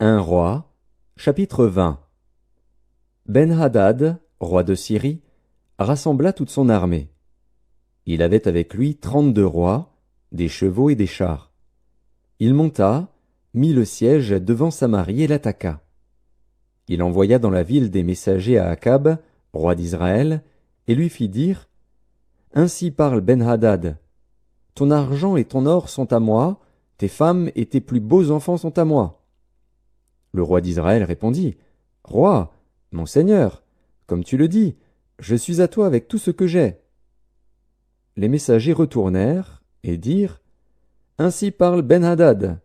Un roi, chapitre 20. Ben-Hadad, roi de Syrie, rassembla toute son armée. Il avait avec lui 32 rois, des chevaux et des chars. Il monta, mit le siège devant Samarie et l'attaqua. Il envoya dans la ville des messagers à Akab, roi d'Israël, et lui fit dire « Ainsi parle Ben-Hadad. Ton argent et ton or sont à moi, tes femmes et tes plus beaux enfants sont à moi. » Le roi d'Israël répondit « Roi, mon seigneur, comme tu le dis, je suis à toi avec tout ce que j'ai. » Les messagers retournèrent et dirent « Ainsi parle Ben-Hadad.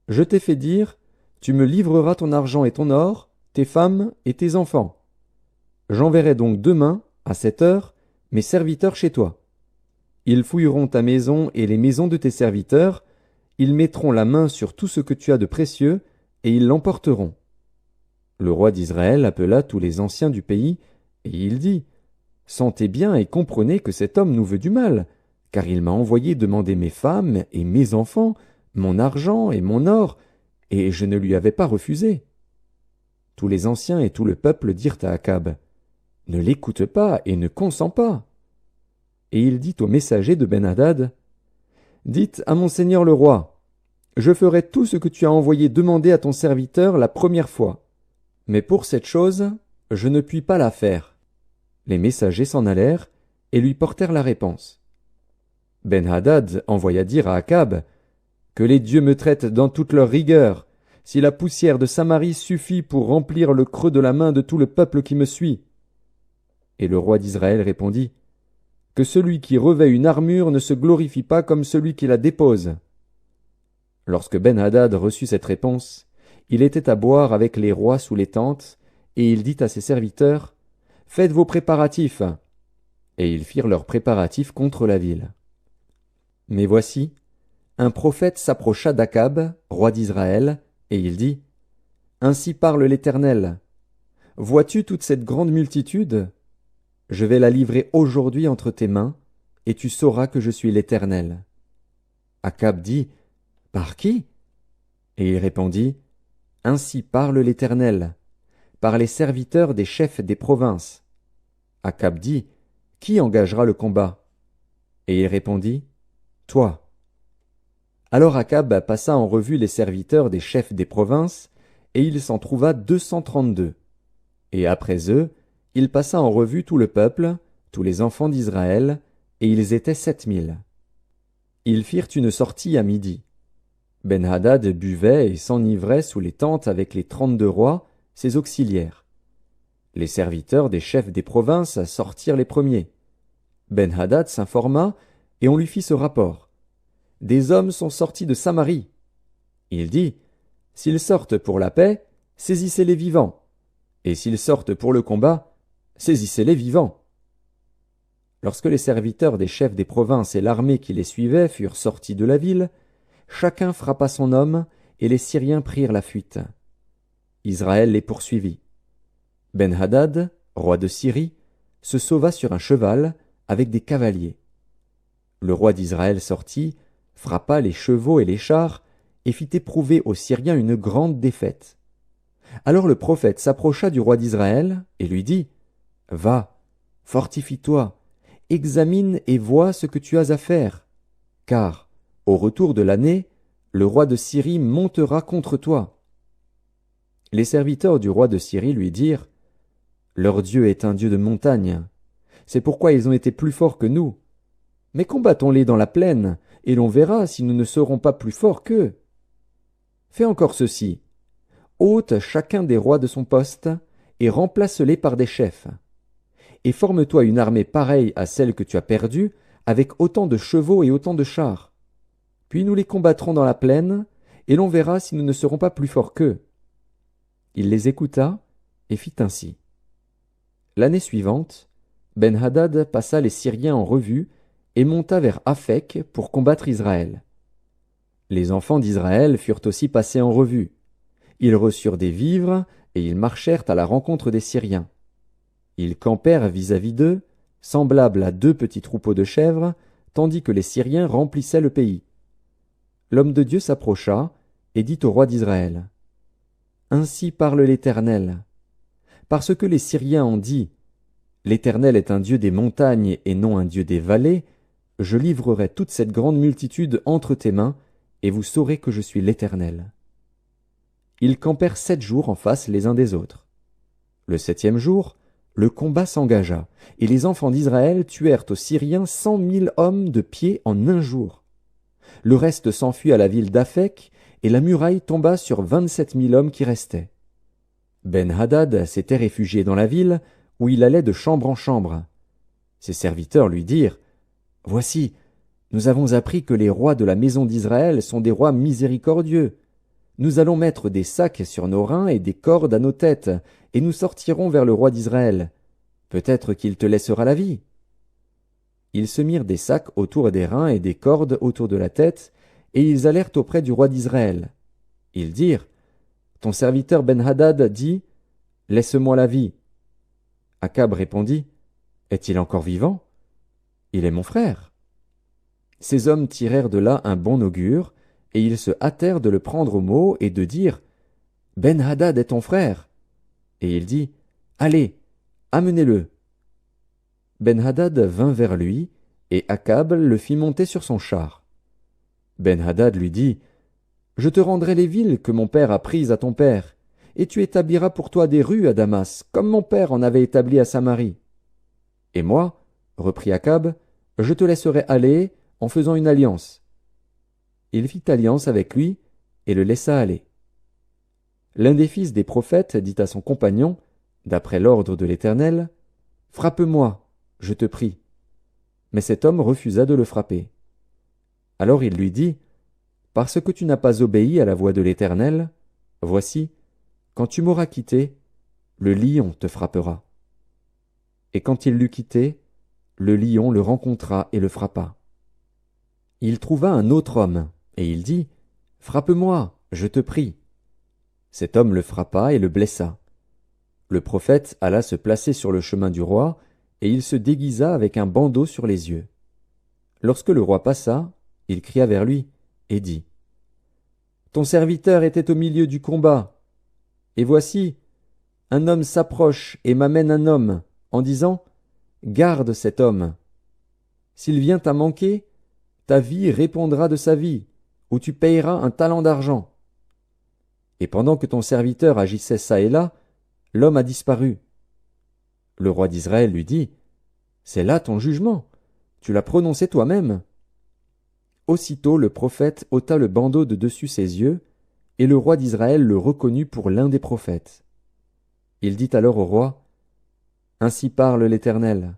Je t'ai fait dire, tu me livreras ton argent et ton or, tes femmes et tes enfants. J'enverrai donc demain, à 7 heures, mes serviteurs chez toi. Ils fouilleront ta maison et les maisons de tes serviteurs, ils mettront la main sur tout ce que tu as de précieux, et ils l'emporteront. » Le roi d'Israël appela tous les anciens du pays, et il dit « Sentez bien et comprenez que cet homme nous veut du mal, car il m'a envoyé demander mes femmes et mes enfants, mon argent et mon or, et je ne lui avais pas refusé. » Tous les anciens et tout le peuple dirent à Akab « Ne l'écoute pas et ne consens pas. » Et il dit aux messagers de Ben-Hadad « Dites à mon seigneur le roi, je ferai tout ce que tu as envoyé demander à ton serviteur la première fois. Mais pour cette chose, je ne puis pas la faire. » Les messagers s'en allèrent et lui portèrent la réponse. Ben-Hadad envoya dire à Akab « Que les dieux me traitent dans toute leur rigueur, si la poussière de Samarie suffit pour remplir le creux de la main de tout le peuple qui me suit. » Et le roi d'Israël répondit « Que celui qui revêt une armure ne se glorifie pas comme celui qui la dépose. » Lorsque Ben-Hadad reçut cette réponse, il était à boire avec les rois sous les tentes, et il dit à ses serviteurs « Faites vos préparatifs. » Et ils firent leurs préparatifs contre la ville. Mais voici, un prophète s'approcha d'Akab, roi d'Israël, et il dit « Ainsi parle l'Éternel. Vois-tu toute cette grande multitude? Je vais la livrer aujourd'hui entre tes mains, et tu sauras que je suis l'Éternel. » Akab dit « Par qui ?» Et il répondit « Ainsi parle l'Éternel, par les serviteurs des chefs des provinces. » Akab dit « Qui engagera le combat ?» Et il répondit « Toi. » Alors Akab passa en revue les serviteurs des chefs des provinces, et il s'en trouva 232. Et après eux, il passa en revue tout le peuple, tous les enfants d'Israël, et ils étaient 7000. Ils firent une sortie à midi. Ben-Hadad buvait et s'enivrait sous les tentes avec les 32 rois, ses auxiliaires. Les serviteurs des chefs des provinces sortirent les premiers. Ben-Hadad s'informa, et on lui fit ce rapport. « Des hommes sont sortis de Samarie. » Il dit, « S'ils sortent pour la paix, saisissez-les vivants, et s'ils sortent pour le combat, saisissez-les vivants. » Lorsque les serviteurs des chefs des provinces et l'armée qui les suivait furent sortis de la ville, chacun frappa son homme, et les Syriens prirent la fuite. Israël les poursuivit. Ben-Hadad, roi de Syrie, se sauva sur un cheval, avec des cavaliers. Le roi d'Israël sortit, frappa les chevaux et les chars, et fit éprouver aux Syriens une grande défaite. Alors le prophète s'approcha du roi d'Israël, et lui dit « Va, fortifie-toi, examine et vois ce que tu as à faire, car, au retour de l'année, le roi de Syrie montera contre toi. » Les serviteurs du roi de Syrie lui dirent « Leur Dieu est un Dieu de montagne. C'est pourquoi ils ont été plus forts que nous. Mais combattons-les dans la plaine, et l'on verra si nous ne serons pas plus forts qu'eux. Fais encore ceci. Ôte chacun des rois de son poste, et remplace-les par des chefs. Et forme-toi une armée pareille à celle que tu as perdue, avec autant de chevaux et autant de chars. Puis nous les combattrons dans la plaine, et l'on verra si nous ne serons pas plus forts qu'eux. » Il les écouta, et fit ainsi. L'année suivante, Ben-Hadad passa les Syriens en revue, et monta vers Aphek pour combattre Israël. Les enfants d'Israël furent aussi passés en revue. Ils reçurent des vivres, et ils marchèrent à la rencontre des Syriens. Ils campèrent vis-à-vis d'eux, semblables à 2 petits troupeaux de chèvres, tandis que les Syriens remplissaient le pays. L'homme de Dieu s'approcha, et dit au roi d'Israël, Ainsi parle l'Éternel. Parce que les Syriens ont dit, l'Éternel est un Dieu des montagnes et non un Dieu des vallées, je livrerai toute cette grande multitude entre tes mains, et vous saurez que je suis l'Éternel. Ils campèrent 7 jours en face les uns des autres. Le 7e jour, le combat s'engagea, et les enfants d'Israël tuèrent aux Syriens 100 000 hommes de pied en un jour. Le reste s'enfuit à la ville d'Aphek, et la muraille tomba sur 27 000 hommes qui restaient. Ben-Hadad s'était réfugié dans la ville, où il allait de chambre en chambre. Ses serviteurs lui dirent, « Voici, nous avons appris que les rois de la maison d'Israël sont des rois miséricordieux. Nous allons mettre des sacs sur nos reins et des cordes à nos têtes, et nous sortirons vers le roi d'Israël. Peut-être qu'il te laissera la vie. » Ils se mirent des sacs autour des reins et des cordes autour de la tête, et ils allèrent auprès du roi d'Israël. Ils dirent, « Ton serviteur Ben-Hadad dit, « Laisse-moi la vie. » Akab répondit, « Est-il encore vivant? Il est mon frère. » Ces hommes tirèrent de là un bon augure, et ils se hâtèrent de le prendre au mot et de dire, « Ben-Hadad est ton frère. » Et il dit, « Allez, amenez-le. » Ben-Hadad vint vers lui, et Akab le fit monter sur son char. Ben-Hadad lui dit, « Je te rendrai les villes que mon père a prises à ton père, et tu établiras pour toi des rues à Damas, comme mon père en avait établi à Samarie. Et moi, reprit Akab, je te laisserai aller en faisant une alliance. » Il fit alliance avec lui et le laissa aller. L'un des fils des prophètes dit à son compagnon, d'après l'ordre de l'Éternel, « Frappe-moi, je te prie. » Mais cet homme refusa de le frapper. Alors il lui dit, « Parce que tu n'as pas obéi à la voix de l'Éternel, voici, quand tu m'auras quitté, le lion te frappera. » Et quand il l'eut quitté, le lion le rencontra et le frappa. Il trouva un autre homme, et il dit, « Frappe-moi, je te prie. » Cet homme le frappa et le blessa. Le prophète alla se placer sur le chemin du roi, et il se déguisa avec un bandeau sur les yeux. Lorsque le roi passa, il cria vers lui, et dit, « Ton serviteur était au milieu du combat. Et voici, un homme s'approche et m'amène un homme, en disant, « Garde cet homme. S'il vient à manquer, ta vie répondra de sa vie, ou tu payeras un talent d'argent. » Et pendant que ton serviteur agissait çà et là, l'homme a disparu. Le roi d'Israël lui dit, « C'est là ton jugement, tu l'as prononcé toi-même. » Aussitôt le prophète ôta le bandeau de dessus ses yeux, et le roi d'Israël le reconnut pour l'un des prophètes. Il dit alors au roi, « Ainsi parle l'Éternel.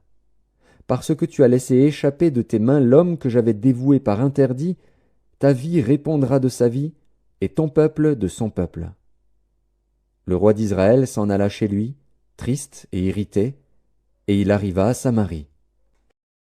Parce que tu as laissé échapper de tes mains l'homme que j'avais dévoué par interdit, ta vie répondra de sa vie, et ton peuple de son peuple. » Le roi d'Israël s'en alla chez lui, triste et irrité, et il arriva à Samarie.